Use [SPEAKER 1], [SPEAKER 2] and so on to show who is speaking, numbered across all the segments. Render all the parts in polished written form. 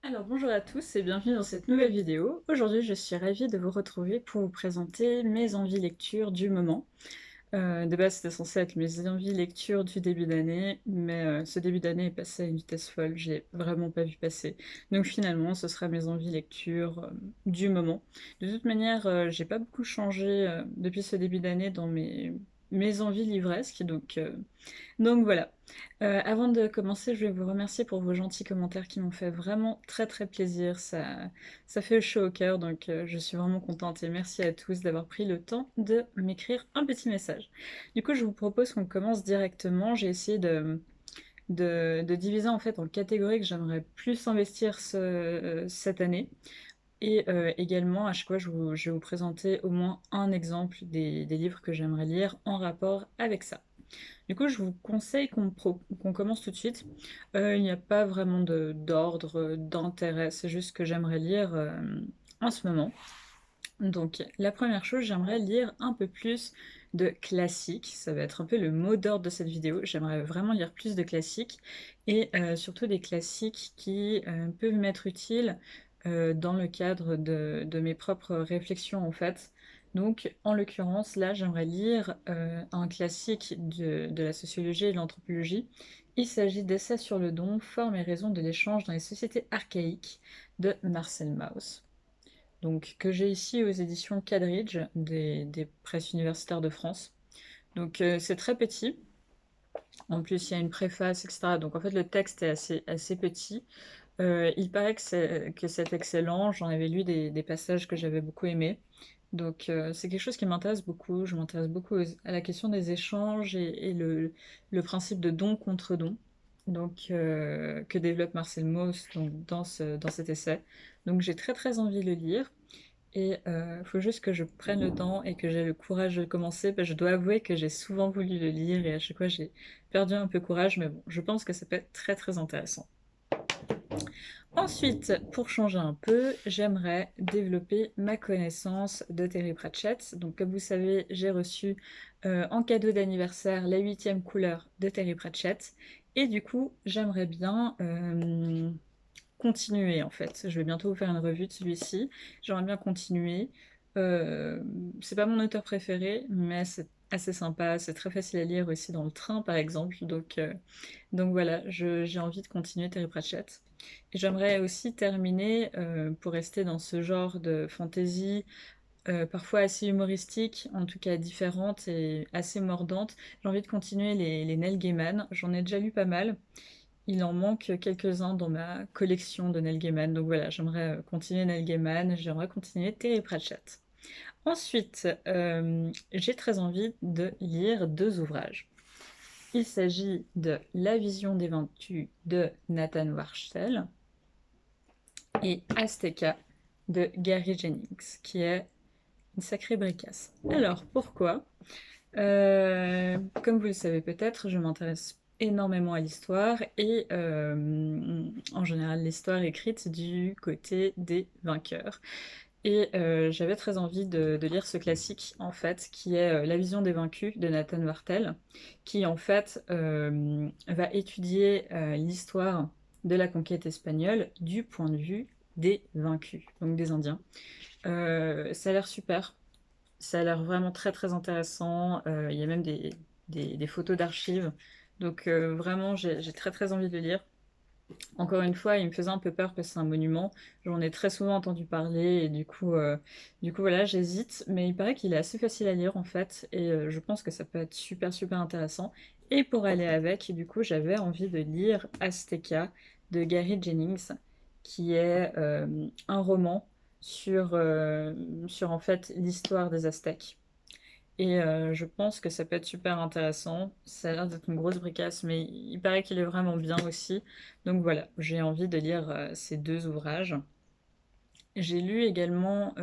[SPEAKER 1] Alors bonjour à tous et bienvenue dans cette nouvelle vidéo. Aujourd'hui je suis ravie de vous retrouver pour vous présenter mes envies lecture du moment. De base c'était censé être mes envies lecture du début d'année, mais ce début d'année est passé à une vitesse folle, j'ai vraiment pas vu passer. Donc finalement ce sera mes envies lecture du moment. De toute manière j'ai pas beaucoup changé depuis ce début d'année dans mes envies livresques, donc voilà. Avant de commencer, je vais vous remercier pour vos gentils commentaires qui m'ont fait vraiment très très plaisir. Ça fait chaud au cœur, donc je suis vraiment contente et merci à tous d'avoir pris le temps de m'écrire un petit message. Du coup, je vous propose qu'on commence directement. J'ai essayé de diviser en fait en catégories que j'aimerais plus investir cette année. Et également, à chaque fois, je vais vous présenter au moins un exemple des livres que j'aimerais lire en rapport avec ça. Du coup, je vous conseille qu'on commence tout de suite. Il n'y a pas vraiment d'ordre, d'intérêt, c'est juste que j'aimerais lire en ce moment. Donc, la première chose, j'aimerais lire un peu plus de classiques. Ça va être un peu le mot d'ordre de cette vidéo. J'aimerais vraiment lire plus de classiques et surtout des classiques qui peuvent m'être utiles dans le cadre de mes propres réflexions en fait. Donc, en l'occurrence, là, j'aimerais lire un classique de la sociologie et de l'anthropologie. Il s'agit d'Essais sur le don, forme et raison de l'échange dans les sociétés archaïques de Marcel Mauss. Donc, que j'ai ici aux éditions Cadridge, des presses universitaires de France. Donc, c'est très petit. En plus, il y a une préface, etc. Donc, en fait, le texte est assez petit. Il paraît que c'est excellent. J'en avais lu des passages que j'avais beaucoup aimés. Donc, c'est quelque chose qui m'intéresse beaucoup. Je m'intéresse beaucoup à la question des échanges et le principe de don contre don. Donc, que développe Marcel Mauss donc, dans cet essai. Donc, j'ai très très envie de le lire. Et faut juste que je prenne le temps et que j'ai le courage de le commencer. Je dois avouer que j'ai souvent voulu le lire et à chaque fois j'ai perdu un peu courage, mais bon, je pense que ça peut être très très intéressant. Ensuite, pour changer un peu, j'aimerais développer ma connaissance de Terry Pratchett. Donc comme vous savez, j'ai reçu en cadeau d'anniversaire la 8e couleur de Terry Pratchett. Et du coup, j'aimerais bien continuer en fait. Je vais bientôt vous faire une revue de celui-ci. J'aimerais bien continuer. Euh, c'est pas mon auteur préféré, mais c'est assez sympa. C'est très facile à lire aussi dans le train par exemple. Donc voilà, j'ai envie de continuer Terry Pratchett. Et j'aimerais aussi terminer, pour rester dans ce genre de fantasy, parfois assez humoristique, en tout cas différente et assez mordante. J'ai envie de continuer les Neil Gaiman. J'en ai déjà lu pas mal. Il en manque quelques-uns dans ma collection de Neil Gaiman. Donc voilà, j'aimerais continuer Neil Gaiman, j'aimerais continuer Terry Pratchett. Ensuite, j'ai très envie de lire deux ouvrages. Il s'agit de La vision des vaincus de Nathan Warshel et Azteca de Gary Jennings, qui est une sacrée bricasse. Alors, pourquoi? Comme vous le savez peut-être, je m'intéresse énormément à l'histoire et en général l'histoire écrite du côté des vainqueurs. Et j'avais très envie de lire ce classique en fait, qui est La vision des vaincus de Nathan Wartel, qui en fait va étudier l'histoire de la conquête espagnole du point de vue des vaincus, donc des Indiens. Ça a l'air super, ça a l'air vraiment très très intéressant. Il y a même des photos d'archives. Donc vraiment, j'ai très très envie de le lire. Encore une fois, il me faisait un peu peur parce que c'est un monument. J'en ai très souvent entendu parler et du coup voilà, j'hésite. Mais il paraît qu'il est assez facile à lire en fait et je pense que ça peut être super super intéressant. Et pour aller avec, du coup, j'avais envie de lire Azteca de Gary Jennings, qui est un roman sur en fait l'histoire des Aztèques. Et je pense que ça peut être super intéressant. Ça a l'air d'être une grosse bricasse, mais il paraît qu'il est vraiment bien aussi. Donc voilà, j'ai envie de lire ces deux ouvrages. J'ai lu également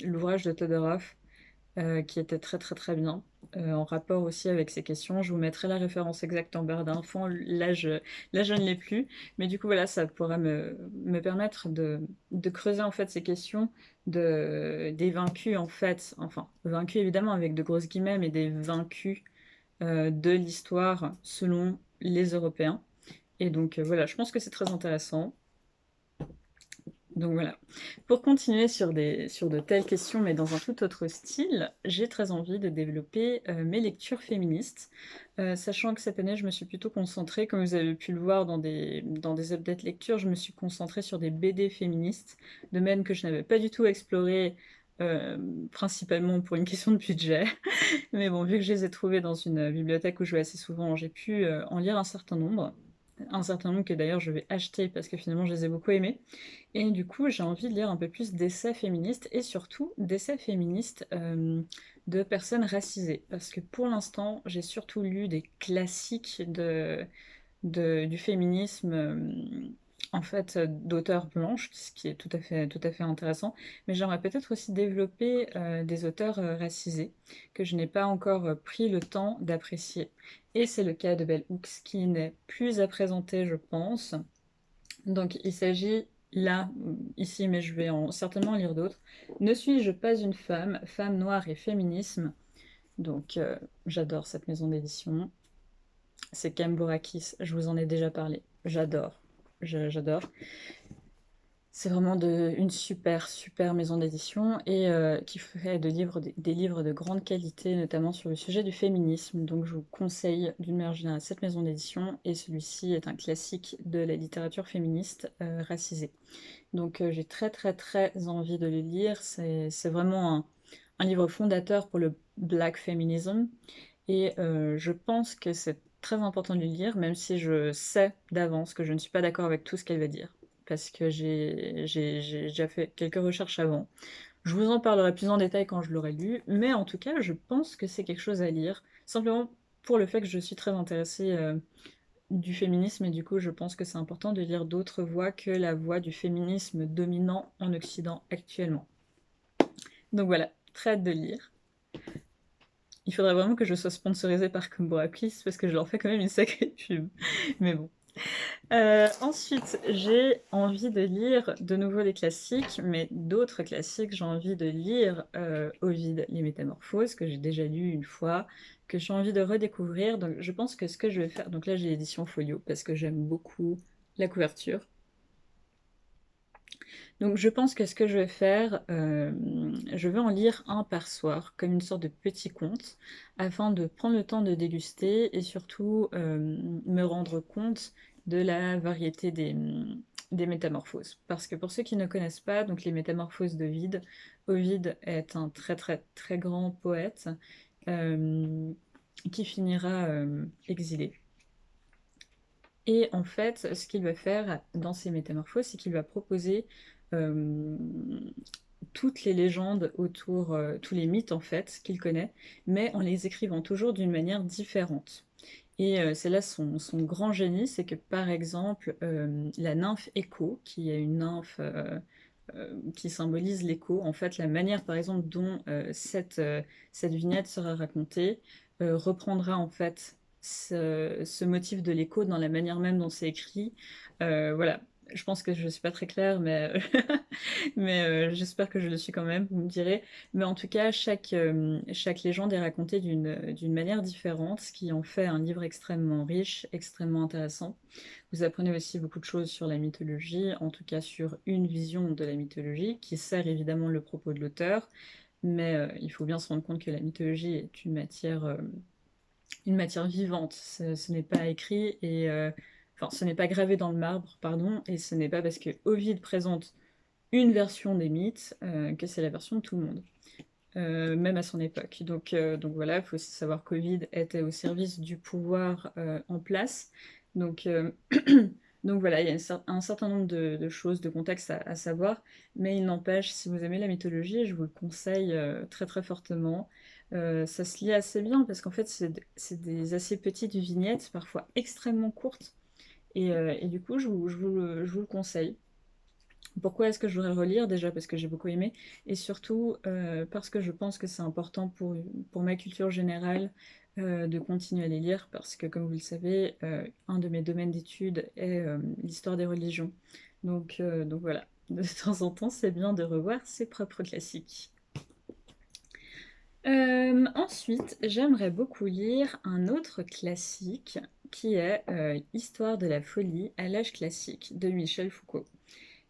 [SPEAKER 1] l'ouvrage de Todorov, qui était très très très bien, en rapport aussi avec ces questions. Je vous mettrai la référence exacte en barre d'infos. Là, je ne l'ai plus, mais du coup voilà, ça pourra me permettre de creuser en fait ces questions des vaincus en fait, enfin vaincus évidemment avec de grosses guillemets, mais des vaincus de l'histoire selon les Européens. Et donc voilà, je pense que c'est très intéressant. Donc voilà. Pour continuer sur de telles questions, mais dans un tout autre style, j'ai très envie de développer mes lectures féministes, sachant que cette année, je me suis plutôt concentrée, comme vous avez pu le voir dans des updates lectures, je me suis concentrée sur des BD féministes, domaine que je n'avais pas du tout exploré, euh, principalement pour une question de budget. Mais bon, vu que je les ai trouvés dans une bibliothèque où je vais assez souvent, j'ai pu en lire un certain nombre. Un certain nombre que d'ailleurs je vais acheter parce que finalement je les ai beaucoup aimés. Et du coup, j'ai envie de lire un peu plus d'essais féministes et surtout d'essais féministes de personnes racisées. Parce que pour l'instant, j'ai surtout lu des classiques du féminisme, en fait, d'auteurs blanches, ce qui est tout à fait intéressant. Mais j'aimerais peut-être aussi développer des auteurs racisés que je n'ai pas encore pris le temps d'apprécier. Et c'est le cas de Bell Hooks qui n'est plus à présenter, je pense. Donc il s'agit là, ici, mais je vais certainement lire d'autres. Ne suis-je pas une femme, femme noire et féminisme? Donc j'adore cette maison d'édition. C'est Camborakis, je vous en ai déjà parlé. J'adore, j'adore. C'est vraiment une super maison d'édition et qui fait des livres de grande qualité, notamment sur le sujet du féminisme. Donc je vous conseille d'une manière générale cette maison d'édition et celui-ci est un classique de la littérature féministe racisée. Donc j'ai très envie de le lire. C'est vraiment un livre fondateur pour le Black Feminism et je pense que c'est très important de le lire, même si je sais d'avance que je ne suis pas d'accord avec tout ce qu'elle va dire, parce que j'ai déjà fait quelques recherches avant. Je vous en parlerai plus en détail quand je l'aurai lu, mais en tout cas, je pense que c'est quelque chose à lire, simplement pour le fait que je suis très intéressée du féminisme, et du coup, je pense que c'est important de lire d'autres voix que la voix du féminisme dominant en Occident actuellement. Donc voilà, très hâte de lire. Il faudrait vraiment que je sois sponsorisée par Combora Kiss parce que je leur fais quand même une sacrée pub. Mais bon. Ensuite, j'ai envie de lire de nouveau des classiques, mais d'autres classiques. J'ai envie de lire Ovide, Les Métamorphoses, que j'ai déjà lu une fois, que j'ai envie de redécouvrir. Donc je pense que ce que je vais faire... Donc là, j'ai l'édition Folio parce que j'aime beaucoup la couverture. Donc je pense que ce que je vais faire, je vais en lire un par soir, comme une sorte de petit conte, afin de prendre le temps de déguster et surtout me rendre compte de la variété des métamorphoses. Parce que pour ceux qui ne connaissent pas, donc les métamorphoses d'Ovide, Ovide est un très grand poète euh, qui finira exilé. Et en fait, ce qu'il va faire dans ces métamorphoses, c'est qu'il va proposer euh, toutes les légendes autour, tous les mythes en fait qu'il connaît, mais en les écrivant toujours d'une manière différente. Et c'est là son grand génie, c'est que par exemple, la nymphe Écho, qui est une nymphe qui symbolise l'écho, en fait, la manière par exemple dont cette vignette sera racontée reprendra en fait ce motif de l'écho dans la manière même dont c'est écrit. Voilà, je pense que je ne suis pas très claire, mais, mais j'espère que je le suis quand même, vous me direz. Mais en tout cas, chaque légende est racontée d'une manière différente, ce qui en fait un livre extrêmement riche, extrêmement intéressant. Vous apprenez aussi beaucoup de choses sur la mythologie, en tout cas sur une vision de la mythologie, qui sert évidemment le propos de l'auteur, mais il faut bien se rendre compte que la mythologie est une matière vivante. Ce n'est pas écrit et enfin, ce n'est pas gravé dans le marbre, pardon, et ce n'est pas parce que Ovide présente une version des mythes que c'est la version de tout le monde. Même à son époque. Donc voilà, il faut aussi savoir qu'Ovide était au service du pouvoir en place. Donc, donc voilà, il y a un certain nombre de choses, de contextes à savoir, mais il n'empêche, si vous aimez la mythologie, je vous le conseille très fortement. Ça se lit assez bien parce qu'en fait, c'est des assez petites vignettes, parfois extrêmement courtes, et du coup, je vous le conseille. Pourquoi est-ce que je voudrais le relire? Déjà parce que j'ai beaucoup aimé, et surtout parce que je pense que c'est important pour ma culture générale de continuer à les lire, parce que comme vous le savez, un de mes domaines d'études est l'histoire des religions. Donc voilà, de temps en temps, c'est bien de revoir ses propres classiques. Ensuite, j'aimerais beaucoup lire un autre classique qui est Histoire de la folie à l'âge classique de Michel Foucault.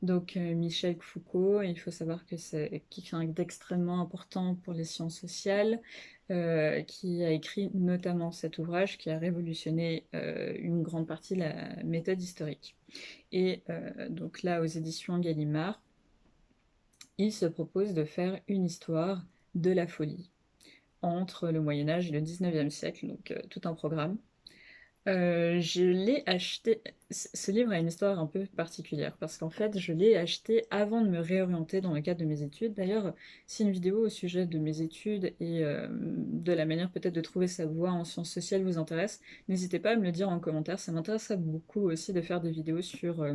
[SPEAKER 1] Donc Michel Foucault, il faut savoir que c'est quelqu'un d'extrêmement important pour les sciences sociales, qui a écrit notamment cet ouvrage qui a révolutionné une grande partie de la méthode historique. Et donc là, aux éditions Gallimard, il se propose de faire une histoire de la folie entre le Moyen Âge et le 19e siècle, donc tout un programme. Je l'ai acheté. Ce livre a une histoire un peu particulière parce qu'en fait, je l'ai acheté avant de me réorienter dans le cadre de mes études. D'ailleurs, si une vidéo au sujet de mes études et de la manière peut-être de trouver sa voie en sciences sociales vous intéresse, n'hésitez pas à me le dire en commentaire. Ça m'intéresserait beaucoup aussi de faire des vidéos sur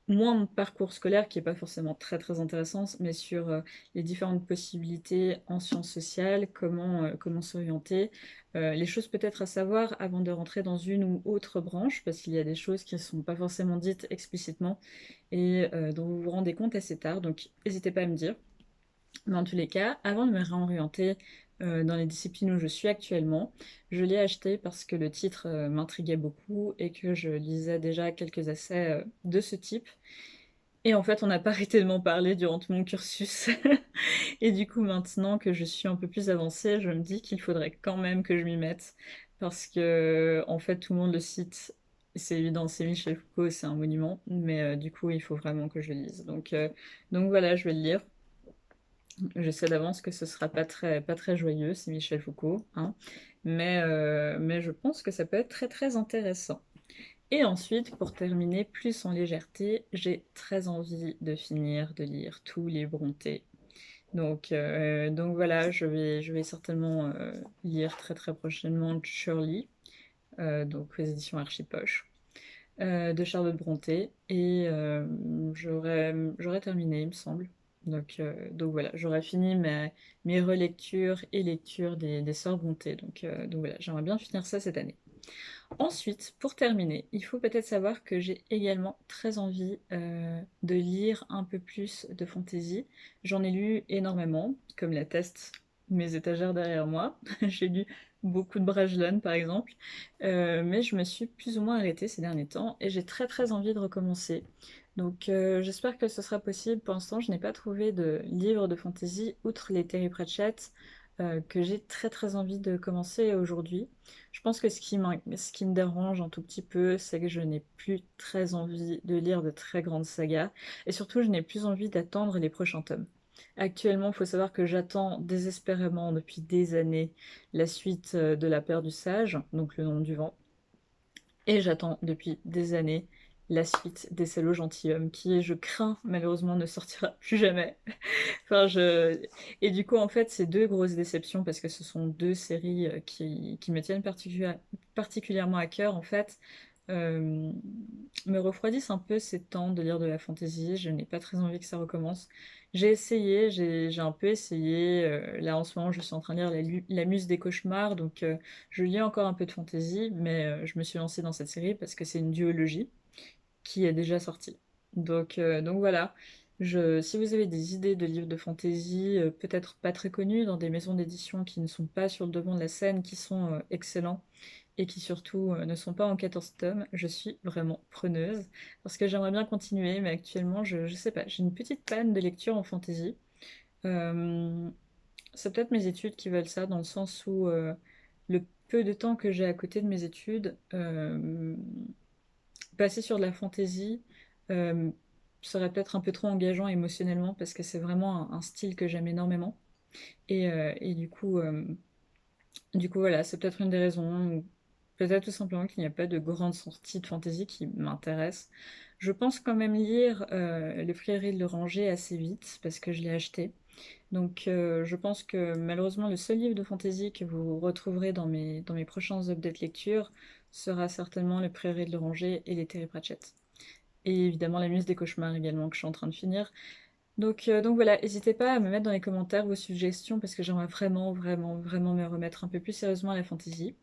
[SPEAKER 1] moins mon parcours scolaire, qui n'est pas forcément très très intéressant, mais sur les différentes possibilités en sciences sociales, comment s'orienter, les choses peut-être à savoir avant de rentrer dans une ou autre branche, parce qu'il y a des choses qui ne sont pas forcément dites explicitement et dont vous vous rendez compte assez tard, donc n'hésitez pas à me dire. Mais en tous les cas, avant de me réorienter dans les disciplines où je suis actuellement, je l'ai acheté parce que le titre m'intriguait beaucoup et que je lisais déjà quelques essais de ce type. Et en fait, on n'a pas arrêté de m'en parler durant tout mon cursus. Et du coup, maintenant que je suis un peu plus avancée, je me dis qu'il faudrait quand même que je m'y mette. Parce que, en fait, tout le monde le cite. C'est évident, c'est Michel Foucault, c'est un monument. Mais du coup, il faut vraiment que je le lise. Donc voilà, je vais le lire. Je sais d'avance que ce sera pas très joyeux, c'est Michel Foucault, hein. Mais je pense que ça peut être très très intéressant. Et ensuite, pour terminer plus en légèreté, j'ai très envie de finir de lire tous les Brontë. Donc voilà, je vais certainement lire très très prochainement Shirley, donc aux éditions Archipoche, de Charlotte Brontë, et j'aurais terminé, il me semble. Donc voilà, j'aurais fini mes relectures et lectures des Sœurs Brontë. Donc voilà, j'aimerais bien finir ça cette année. Ensuite, pour terminer, il faut peut-être savoir que j'ai également très envie de lire un peu plus de fantasy. J'en ai lu énormément, comme l'attestent mes étagères derrière moi. J'ai lu beaucoup de Brajlon, par exemple, mais je me suis plus ou moins arrêtée ces derniers temps et j'ai très très envie de recommencer. Donc j'espère que ce sera possible. Pour l'instant, je n'ai pas trouvé de livre de fantasy outre les Terry Pratchett que j'ai très très envie de commencer aujourd'hui. Je pense que ce qui me dérange un tout petit peu, c'est que je n'ai plus très envie de lire de très grandes sagas, et surtout je n'ai plus envie d'attendre les prochains tomes. Actuellement, il faut savoir que j'attends désespérément depuis des années la suite de La Paire du Sage, donc Le Nom du Vent, et j'attends depuis des années la suite des Salauds Gentilshommes, qui, je crains, malheureusement, ne sortira plus jamais. Enfin, Et du coup, en fait, c'est deux grosses déceptions parce que ce sont deux séries qui me tiennent particulièrement à cœur, en fait. Euh, Me refroidissent un peu ces temps de lire de la fantasy. Je n'ai pas très envie que ça recommence. J'ai essayé, j'ai un peu essayé. Là, en ce moment, je suis en train de lire La Muse des Cauchemars, donc je lis encore un peu de fantasy, mais je me suis lancée dans cette série parce que c'est une duologie qui est déjà sorti. Donc voilà. Si vous avez des idées de livres de fantasy, peut-être pas très connus, dans des maisons d'édition qui ne sont pas sur le devant de la scène, qui sont excellents, et qui surtout ne sont pas en 14 tomes, je suis vraiment preneuse, parce que j'aimerais bien continuer, mais actuellement, je sais pas, j'ai une petite panne de lecture en fantasy. Euh, c'est peut-être mes études qui veulent ça, dans le sens où le peu de temps que j'ai à côté de mes études, passer sur de la fantaisie euh, serait peut-être un peu trop engageant émotionnellement parce que c'est vraiment un style que j'aime énormément. Et du coup, voilà, c'est peut-être une des raisons, ou peut-être tout simplement qu'il n'y a pas de grande sortie de fantaisie qui m'intéresse. Je pense quand même lire Le Prieuré de l'Oranger assez vite parce que je l'ai acheté. Donc je pense que malheureusement le seul livre de fantasy que vous retrouverez dans mes prochains updates lecture sera certainement Le Prieuré de l'Oranger et les Terry Pratchett. Et évidemment La Muse des Cauchemars également que je suis en train de finir. Donc voilà, n'hésitez pas à me mettre dans les commentaires vos suggestions parce que j'aimerais vraiment, vraiment, vraiment me remettre un peu plus sérieusement à la fantasy.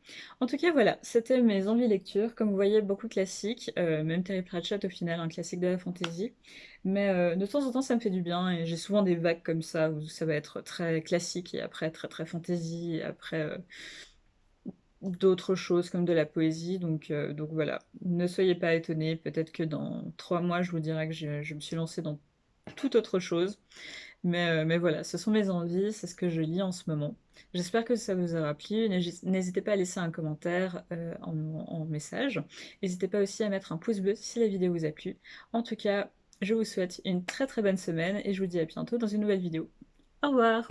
[SPEAKER 1] En tout cas, voilà, c'était mes envies lecture. Comme vous voyez, beaucoup classiques, même Terry Pratchett au final, un classique de la fantasy. Mais de temps en temps, ça me fait du bien et j'ai souvent des vagues comme ça où ça va être très classique et après très très fantasy et après d'autres choses comme de la poésie, donc voilà. Ne soyez pas étonnés, peut-être que dans 3 mois, je vous dirai que je me suis lancée dans toute autre chose. Mais voilà, ce sont mes envies, c'est ce que je lis en ce moment. J'espère que ça vous aura plu. N'hésitez pas à laisser un commentaire en message. N'hésitez pas aussi à mettre un pouce bleu si la vidéo vous a plu. En tout cas, je vous souhaite une très très bonne semaine et je vous dis à bientôt dans une nouvelle vidéo. Au revoir!